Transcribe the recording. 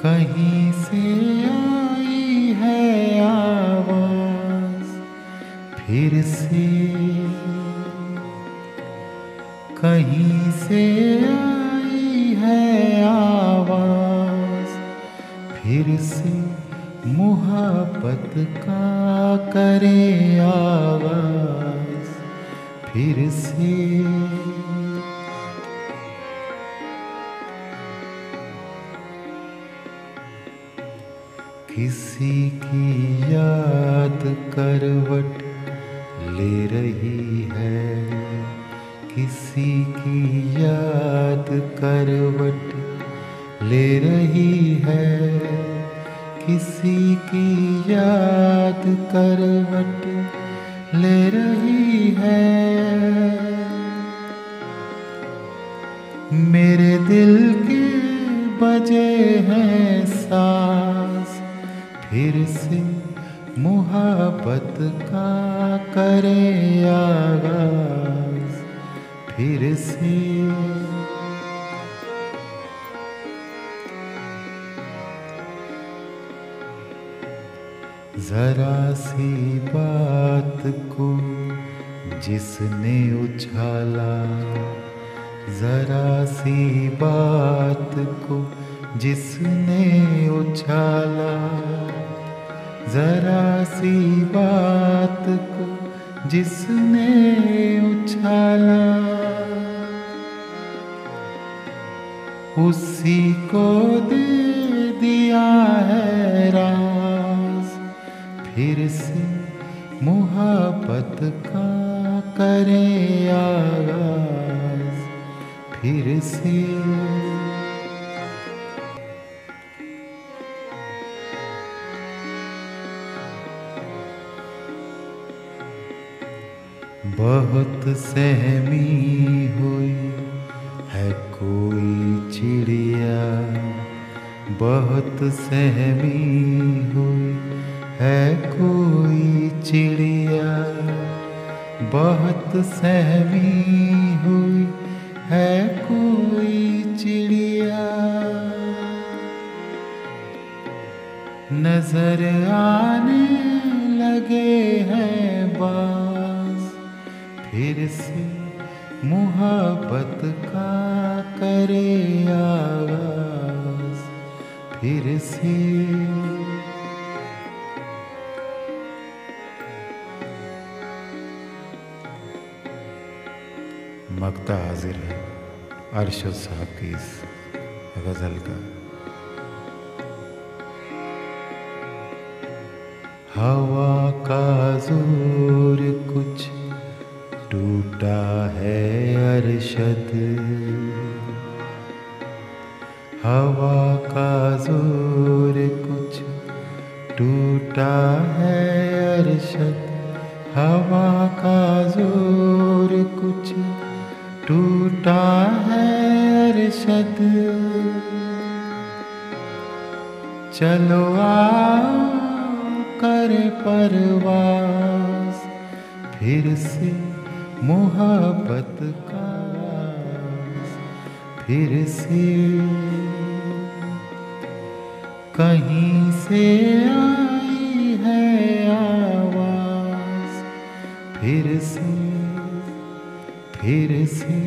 कहीं से आई है आवाज फिर से, कहीं से आई है आवाज फिर से, मुहब्बत का करे आवाज फिर से। किसी की याद करवट ले रही है, किसी की याद करवट ले रही है, किसी की याद करवट ले रही है। मेरे दिल के बजे हैं सांस फिर से, मुहब्बत का करे आगाज फिर से। जरा सी बात को जिसने उछाला, जरा सी बात को जिसने उछाला, जरा सी बात को जिसने उछाला, उसी को दे दिया है राज फिर से, मुहब्बत का करे आगाज फिर से। बहुत सहमी हुई है कोई चिड़िया, बहुत सहमी हुई है कोई चिड़िया, बहुत सहमी हुई है कोई चिड़िया। नजर आने लगे हैं बाज फिर से, मुहब्बत का करे आगाज फिर से। मक्ता हाजिर है अरशद साहब की इस गज़ल का। हवा का जोर कुछ टूटा है अरशद, हवा का जोर कुछ टूटा है अरशद, हवा का जोर कुछ टूटा है अरशद। चलो आओ करे परवाज़ फिर से, मुहब्बत का फिर से। कहीं से आई है आवाज़ फिर से, फिर से।